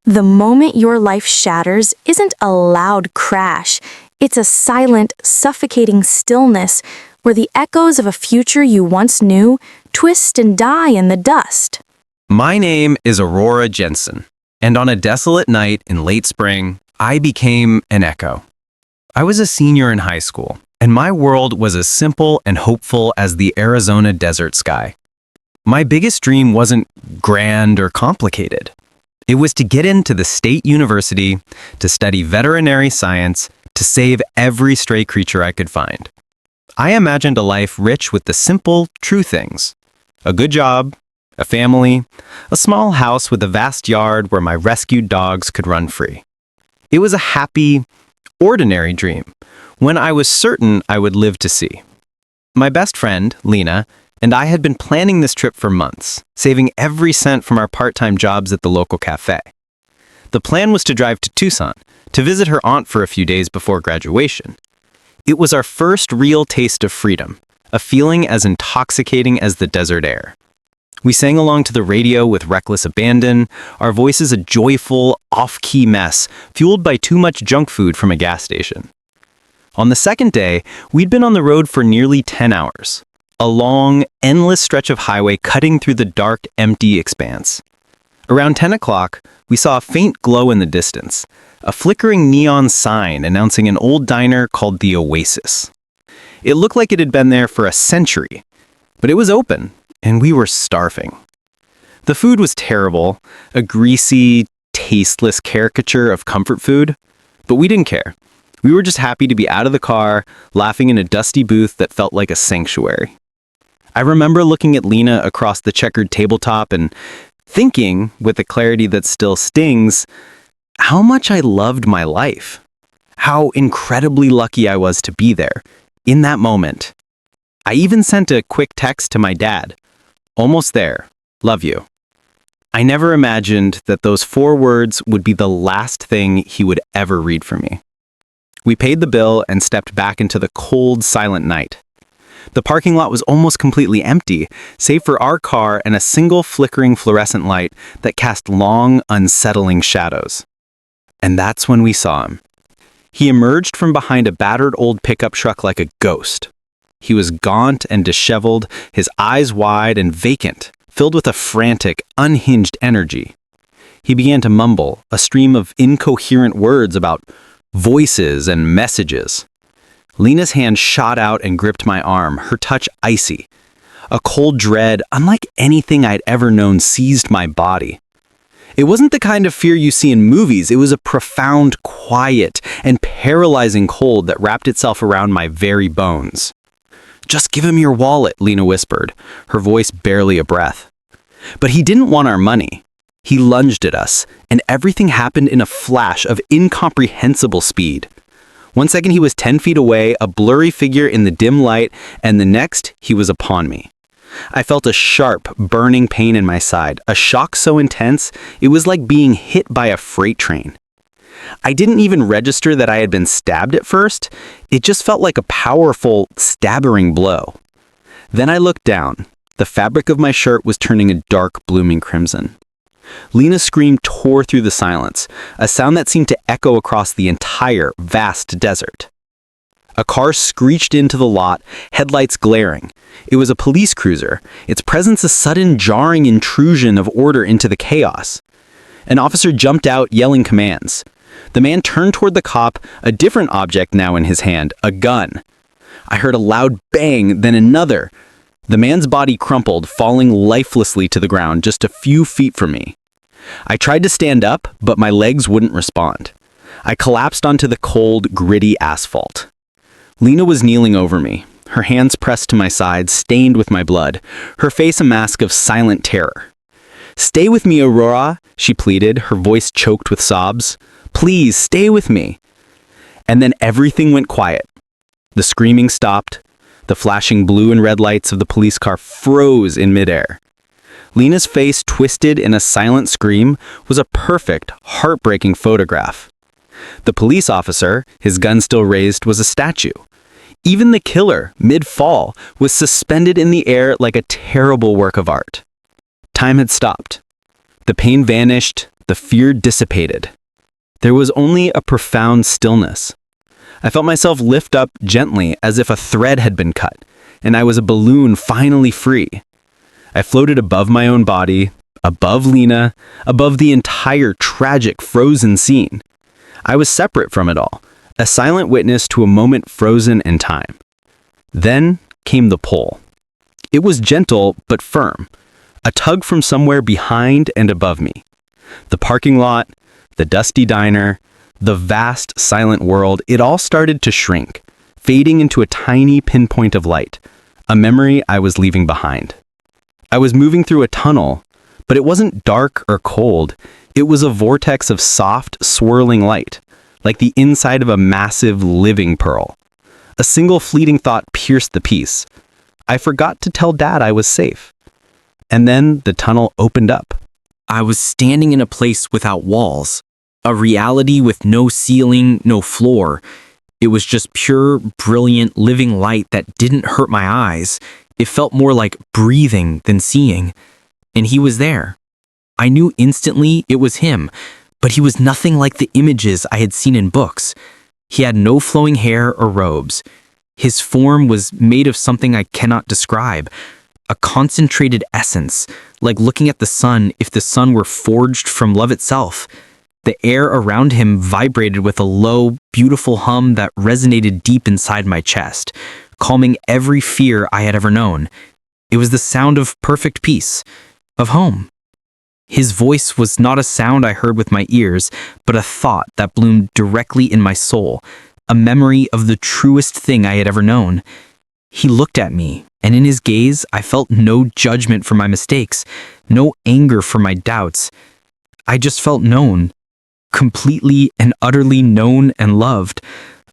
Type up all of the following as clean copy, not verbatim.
The moment your life shatters isn't a loud crash. It's a silent, suffocating stillness where the echoes of a future you once knew twist and die in the dust. My name is Aurora Jensen, and on a desolate night in late spring, I became an echo. I was a senior in high school, and my world was as simple and hopeful as the Arizona desert sky. My biggest dream wasn't grand or complicated. It was to get into the state university, to study veterinary science, to save every stray creature I could find. I imagined a life rich with the simple, true things. A good job, a family, a small house with a vast yard where my rescued dogs could run free. It was a happy, ordinary dream, one I was certain I would live to see. My best friend, Lena, and I had been planning this trip for months, saving every cent from our part-time jobs at the local cafe. The plan was to drive to Tucson, to visit her aunt for a few days before graduation. It was our first real taste of freedom, a feeling as intoxicating as the desert air. We sang along to the radio with reckless abandon, our voices a joyful, off-key mess, fueled by too much junk food from a gas station. On the second day, we'd been on the road for nearly 10 hours. A long, endless stretch of highway cutting through the dark, empty expanse. Around 10 o'clock, we saw a faint glow in the distance, a flickering neon sign announcing an old diner called the Oasis. It looked like it had been there for a century, but it was open, and we were starving. The food was terrible, a greasy, tasteless caricature of comfort food, but we didn't care. We were just happy to be out of the car, laughing in a dusty booth that felt like a sanctuary. I remember looking at Lena across the checkered tabletop and thinking, with a clarity that still stings, how much I loved my life. How incredibly lucky I was to be there, in that moment. I even sent a quick text to my dad. Almost there. Love you. I never imagined that those 4 words would be the last thing he would ever read from me. We paid the bill and stepped back into the cold, silent night. The parking lot was almost completely empty, save for our car and a single flickering fluorescent light that cast long, unsettling shadows. And that's when we saw him. He emerged from behind a battered old pickup truck like a ghost. He was gaunt and disheveled, his eyes wide and vacant, filled with a frantic, unhinged energy. He began to mumble, a stream of incoherent words about voices and messages. Lena's hand shot out and gripped my arm, her touch icy. A cold dread, unlike anything I'd ever known, seized my body. It wasn't the kind of fear you see in movies. It was a profound, quiet, and paralyzing cold that wrapped itself around my very bones. "Just give him your wallet," Lena whispered, her voice barely a breath. But he didn't want our money. He lunged at us, and everything happened in a flash of incomprehensible speed. 1 second he was 10 feet away, a blurry figure in the dim light, and the next he was upon me. I felt a sharp, burning pain in my side, a shock so intense it was like being hit by a freight train. I didn't even register that I had been stabbed at first. It just felt like a powerful, stabbering blow. Then I looked down. The fabric of my shirt was turning a dark, blooming crimson. Lena's scream tore through the silence, a sound that seemed to echo across the entire, vast desert. A car screeched into the lot, headlights glaring. It was a police cruiser, its presence a sudden, jarring intrusion of order into the chaos. An officer jumped out, yelling commands. The man turned toward the cop, a different object now in his hand, a gun. I heard a loud bang, then another. The man's body crumpled, falling lifelessly to the ground just a few feet from me. I tried to stand up, but my legs wouldn't respond. I collapsed onto the cold, gritty asphalt. Lena was kneeling over me, her hands pressed to my sides, stained with my blood, her face a mask of silent terror. "Stay with me, Aurora," she pleaded, her voice choked with sobs. "Please, stay with me." And then everything went quiet. The screaming stopped. The flashing blue and red lights of the police car froze in midair. Lena's face, twisted in a silent scream, was a perfect, heartbreaking photograph. The police officer, his gun still raised, was a statue. Even the killer, mid-fall, was suspended in the air like a terrible work of art. Time had stopped. The pain vanished, the fear dissipated. There was only a profound stillness. I felt myself lift up gently as if a thread had been cut, and I was a balloon finally free. I floated above my own body, above Lena, above the entire tragic frozen scene. I was separate from it all, a silent witness to a moment frozen in time. Then came the pull. It was gentle but firm, a tug from somewhere behind and above me. The parking lot, the dusty diner, the vast, silent world, it all started to shrink, fading into a tiny pinpoint of light, a memory I was leaving behind. I was moving through a tunnel, but it wasn't dark or cold. It was a vortex of soft, swirling light, like the inside of a massive, living pearl. A single fleeting thought pierced the peace. I forgot to tell Dad I was safe. And then the tunnel opened up. I was standing in a place without walls, a reality with no ceiling, no floor. It was just pure, brilliant, living light that didn't hurt my eyes. It felt more like breathing than seeing. And he was there. I knew instantly it was him, but he was nothing like the images I had seen in books. He had no flowing hair or robes. His form was made of something I cannot describe, a concentrated essence, like looking at the sun if the sun were forged from love itself. The air around him vibrated with a low, beautiful hum that resonated deep inside my chest, calming every fear I had ever known. It was the sound of perfect peace, of home. His voice was not a sound I heard with my ears, but a thought that bloomed directly in my soul, a memory of the truest thing I had ever known. He looked at me, and in his gaze I felt no judgment for my mistakes, no anger for my doubts. I just felt known, completely and utterly known and loved.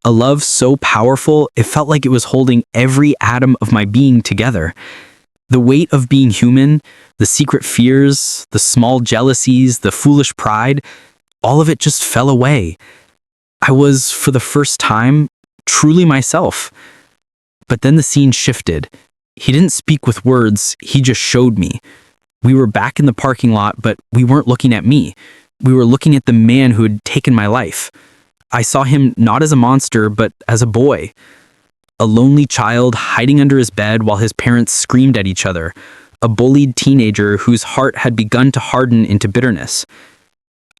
A love so powerful, it felt like it was holding every atom of my being together. The weight of being human, the secret fears, the small jealousies, the foolish pride, all of it just fell away. I was, for the first time, truly myself. But then the scene shifted. He didn't speak with words, he just showed me. We were back in the parking lot, but we weren't looking at me. We were looking at the man who had taken my life. I saw him not as a monster, but as a boy. A lonely child hiding under his bed while his parents screamed at each other. A bullied teenager whose heart had begun to harden into bitterness.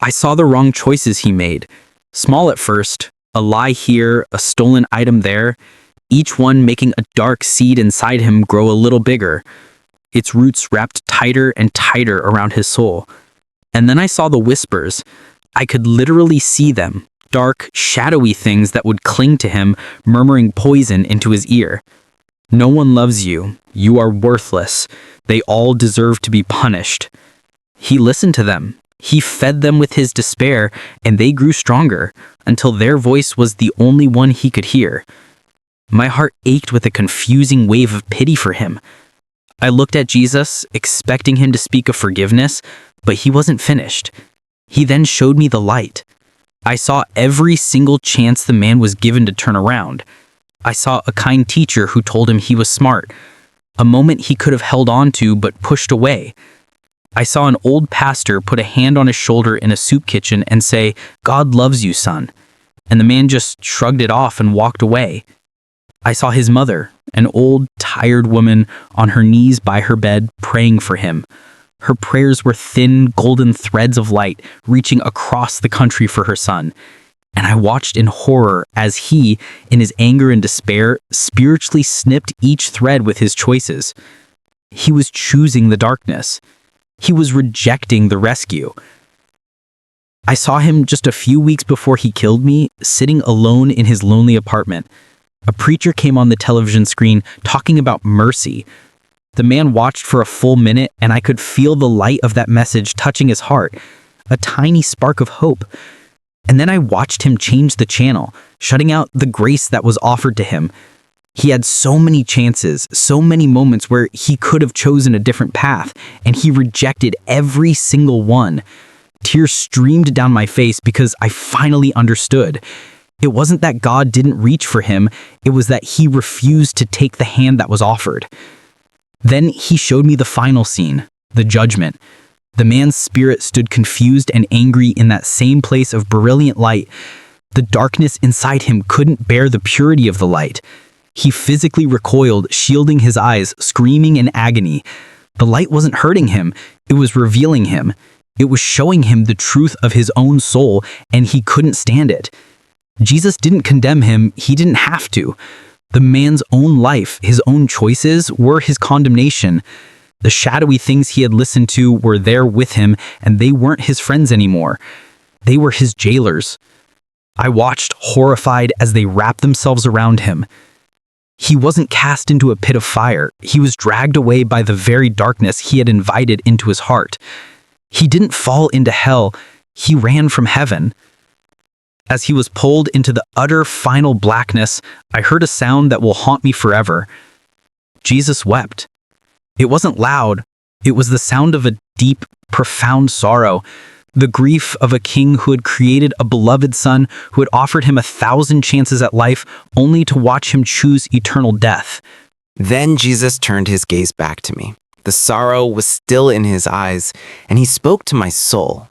I saw the wrong choices he made. Small at first, a lie here, a stolen item there, each one making a dark seed inside him grow a little bigger, its roots wrapped tighter and tighter around his soul. And then I saw the whispers. I could literally see them, dark, shadowy things that would cling to him, murmuring poison into his ear. No one loves you. You are worthless. They all deserve to be punished. He listened to them. He fed them with his despair, and they grew stronger, until their voice was the only one he could hear. My heart ached with a confusing wave of pity for him. I looked at Jesus, expecting him to speak of forgiveness, but he wasn't finished. He then showed me the light. I saw every single chance the man was given to turn around. I saw a kind teacher who told him he was smart, a moment he could have held on to but pushed away. I saw an old pastor put a hand on his shoulder in a soup kitchen and say, "God loves you, son." And the man just shrugged it off and walked away. I saw his mother, an old, tired woman, on her knees by her bed, praying for him. Her prayers were thin, golden threads of light reaching across the country for her son. And I watched in horror as he, in his anger and despair, spiritually snipped each thread with his choices. He was choosing the darkness. He was rejecting the rescue. I saw him just a few weeks before he killed me, sitting alone in his lonely apartment. A preacher came on the television screen talking about mercy. The man watched for a full minute, and I could feel the light of that message touching his heart, a tiny spark of hope. And then I watched him change the channel, shutting out the grace that was offered to him. He had so many chances, so many moments where he could have chosen a different path, and he rejected every single one. Tears streamed down my face because I finally understood. It wasn't that God didn't reach for him, it was that he refused to take the hand that was offered. Then he showed me the final scene, the judgment. The man's spirit stood confused and angry in that same place of brilliant light. The darkness inside him couldn't bear the purity of the light. He physically recoiled, shielding his eyes, screaming in agony. The light wasn't hurting him, it was revealing him. It was showing him the truth of his own soul, and he couldn't stand it. Jesus didn't condemn him, he didn't have to. The man's own life, his own choices, were his condemnation. The shadowy things he had listened to were there with him, and they weren't his friends anymore. They were his jailers. I watched, horrified, as they wrapped themselves around him. He wasn't cast into a pit of fire. He was dragged away by the very darkness he had invited into his heart. He didn't fall into hell. He ran from heaven. As he was pulled into the utter final blackness, I heard a sound that will haunt me forever. Jesus wept. It wasn't loud. It was the sound of a deep, profound sorrow. The grief of a king who had created a beloved son, who had offered him 1,000 chances at life, only to watch him choose eternal death. Then Jesus turned his gaze back to me. The sorrow was still in his eyes, and he spoke to my soul.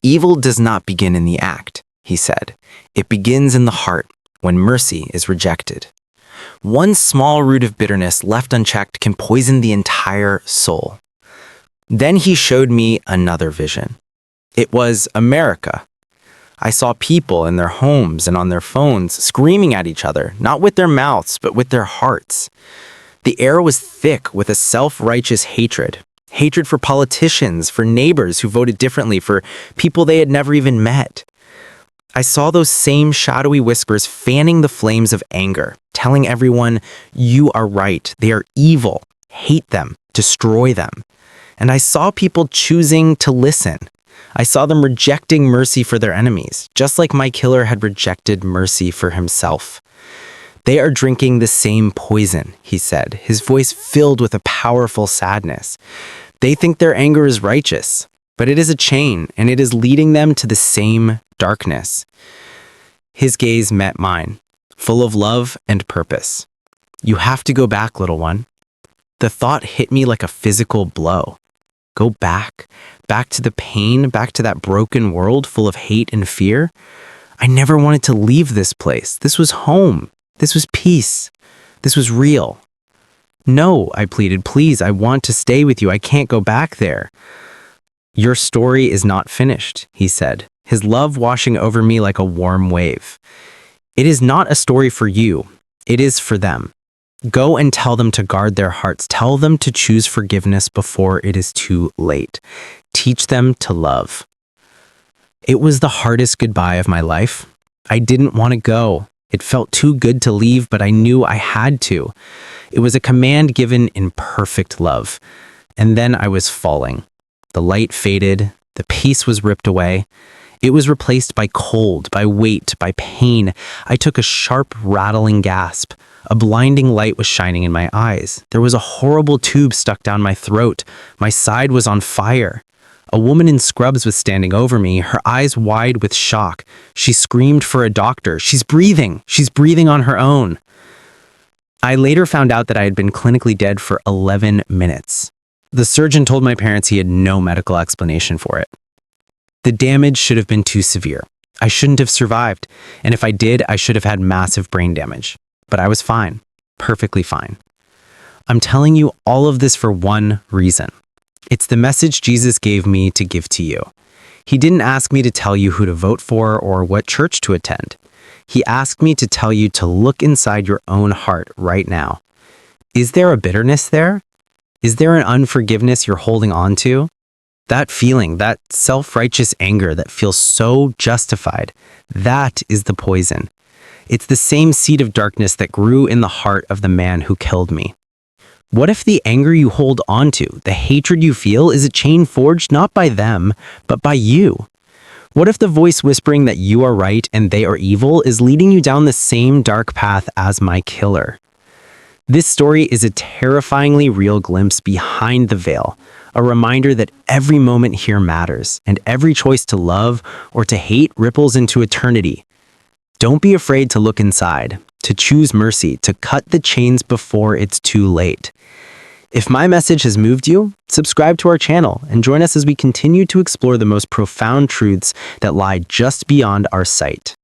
Evil does not begin in the act, he said. It begins in the heart, when mercy is rejected. One small root of bitterness left unchecked can poison the entire soul. Then he showed me another vision. It was America. I saw people in their homes and on their phones screaming at each other, not with their mouths, but with their hearts. The air was thick with a self-righteous hatred. Hatred for politicians, for neighbors who voted differently, for people they had never even met. I saw those same shadowy whispers fanning the flames of anger, telling everyone, "You are right, they are evil, hate them, destroy them." And I saw people choosing to listen. I saw them rejecting mercy for their enemies, just like my killer had rejected mercy for himself. They are drinking the same poison, he said, his voice filled with a powerful sadness. They think their anger is righteous, but it is a chain, and it is leading them to the same darkness. His gaze met mine, full of love and purpose. "You have to go back, little one." The thought hit me like a physical blow. Go back to the pain, back to that broken world full of hate and fear. I never wanted to leave this place. This was home. This was peace. This was real. "No," I pleaded, "please, I want to stay with you. I can't go back there." "Your story is not finished," he said, his love washing over me like a warm wave. "It is not a story for you. It is for them. Go and tell them to guard their hearts. Tell them to choose forgiveness before it is too late. Teach them to love." It was the hardest goodbye of my life. I didn't want to go. It felt too good to leave, but I knew I had to. It was a command given in perfect love. And then I was falling. The light faded. The peace was ripped away. It was replaced by cold, by weight, by pain. I took a sharp, rattling gasp. A blinding light was shining in my eyes. There was a horrible tube stuck down my throat. My side was on fire. A woman in scrubs was standing over me, her eyes wide with shock. She screamed for a doctor. She's breathing on her own." I later found out that I had been clinically dead for 11 minutes. The surgeon told my parents he had no medical explanation for it. The damage should have been too severe. I shouldn't have survived, and if I did, I should have had massive brain damage. But I was fine, perfectly fine. I'm telling you all of this for one reason. It's the message Jesus gave me to give to you. He didn't ask me to tell you who to vote for or what church to attend. He asked me to tell you to look inside your own heart right now. Is there a bitterness there? Is there an unforgiveness you're holding on to? That feeling, that self-righteous anger that feels so justified, that is the poison. It's the same seed of darkness that grew in the heart of the man who killed me. What if the anger you hold onto, the hatred you feel, is a chain forged not by them, but by you? What if the voice whispering that you are right and they are evil is leading you down the same dark path as my killer? This story is a terrifyingly real glimpse behind the veil, a reminder that every moment here matters, and every choice to love or to hate ripples into eternity. Don't be afraid to look inside, to choose mercy, to cut the chains before it's too late. If my message has moved you, subscribe to our channel and join us as we continue to explore the most profound truths that lie just beyond our sight.